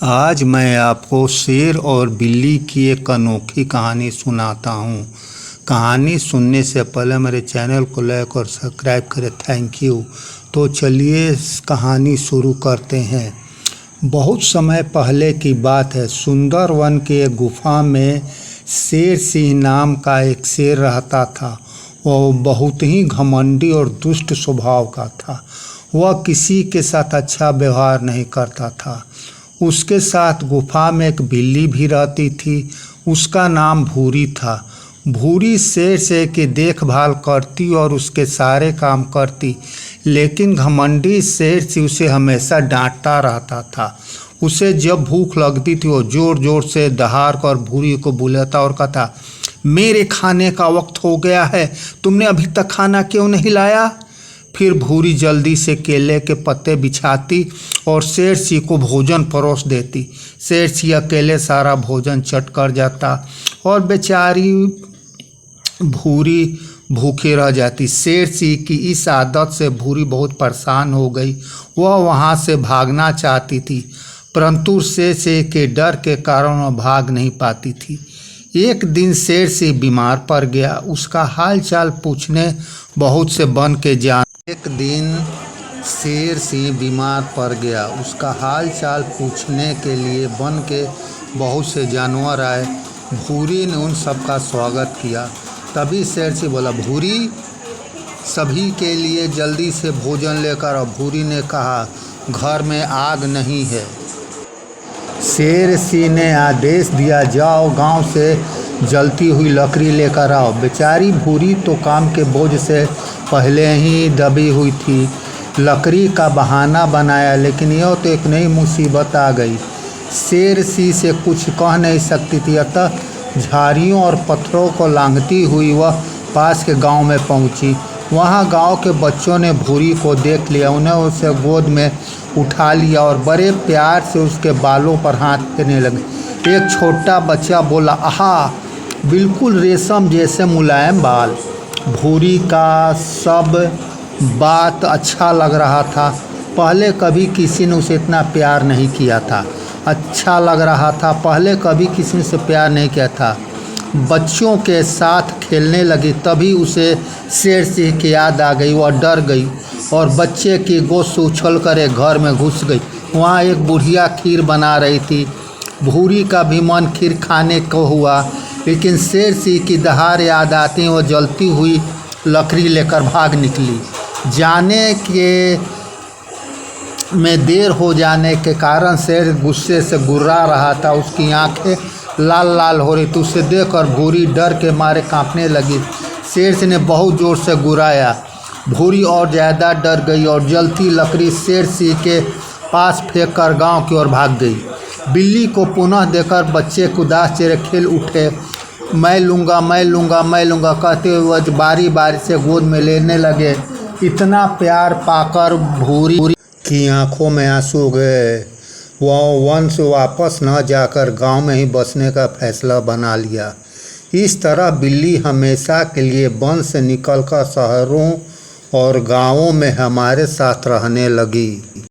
आज मैं आपको शेर और बिल्ली की एक अनोखी कहानी सुनाता हूँ। कहानी सुनने से पहले मेरे चैनल को लाइक और सब्सक्राइब करें, थैंक यू। तो चलिए इस कहानी शुरू करते हैं। बहुत समय पहले की बात है। सुंदरवन के एक गुफा में शेर सिंह नाम का एक शेर रहता था। वह बहुत ही घमंडी और दुष्ट स्वभाव का था। वह किसी के साथ अच्छा व्यवहार नहीं करता था। उसके साथ गुफा में एक बिल्ली भी रहती थी। उसका नाम भूरी था। भूरी शेर से की देखभाल करती और उसके सारे काम करती, लेकिन घमंडी शेर से उसे हमेशा डांटता रहता था। उसे जब भूख लगती थी वो जोर जोर से दहाड़ कर भूरी को बुलाता और कहता, मेरे खाने का वक्त हो गया है, तुमने अभी तक खाना क्यों नहीं लाया? फिर भूरी जल्दी से केले के पत्ते बिछाती और शेर सिंह को भोजन परोस देती। शेर सिंह अकेले सारा भोजन चट कर जाता और बेचारी भूरी भूखी रह जाती। शेर सिंह की इस आदत से भूरी बहुत परेशान हो गई। वह वहाँ से भागना चाहती थी, परंतु शेर सिंह के डर के कारण वह भाग नहीं पाती थी। एक दिन शेर सिंह बीमार पड़ गया। उसका हाल चाल पूछने बहुत से बन के जान। एक दिन शेर सिंह बीमार पड़ गया। उसका हाल चाल पूछने के लिए बन के बहुत से जानवर आए। भूरी ने उन सब का स्वागत किया। तभी शेर सिंह बोला, भूरी, सभी के लिए जल्दी से भोजन लेकर आओ। भूरी ने कहा, घर में आग नहीं है। शेर सिंह ने आदेश दिया, जाओ गांव से जलती हुई लकड़ी लेकर आओ। बेचारी भूरी तो काम के बोझ से पहले ही दबी हुई थी। लकड़ी का बहाना बनाया, लेकिन यह तो एक नई मुसीबत आ गई। शेर सिंह से कुछ कह नहीं सकती थी, अतः झाड़ियों और पत्थरों को लांघती हुई वह पास के गांव में पहुंची। वहां गांव के बच्चों ने भूरी को देख लिया। उन्हें उसे गोद में उठा लिया और बड़े प्यार से उसके बालों पर हाथ फेरने लगे। एक छोटा बच्चा बोला, आहा, बिल्कुल रेशम जैसे मुलायम बाल। भूरी का सब बात अच्छा लग रहा था। पहले कभी किसी ने उसे इतना प्यार नहीं किया था। अच्छा लग रहा था, पहले कभी किसी ने उसे प्यार नहीं किया था। बच्चों के साथ खेलने लगी, तभी उसे शेर सिंह की याद आ गई। वह डर गई और बच्चे की गोद से उछल कर एक घर में घुस गई। वहाँ एक बुढ़िया खीर बना रही थी। भूरी का भी मन खीर खाने को हुआ, लेकिन शेर सिंह की दहाड़ याद आती वह जलती हुई लकड़ी लेकर भाग निकली। जाने के में देर हो जाने के कारण शेर गुस्से से गुर्रा रहा था। उसकी आंखें लाल लाल हो रही थी। उसे देखकर भूरी डर के मारे कांपने लगी। शेर सिंह ने बहुत जोर से गुर्राया। भूरी और ज़्यादा डर गई और जलती लकड़ी शेर सिंह के पास फेंक कर गाँव की ओर भाग गई। बिल्ली को पुनः देखकर बच्चे उदास चेहरे खिल उठे। मैं लूँगा, मैं लूँगा, मैं लूँगा कहते हुए वह बारी बारी से गोद में लेने लगे। इतना प्यार पाकर भूरी की आंखों में आंसू गए। वह वन से वापस न जाकर गांव में ही बसने का फैसला बना लिया। इस तरह बिल्ली हमेशा के लिए वन से निकलकर शहरों और गांवों में हमारे साथ रहने लगी।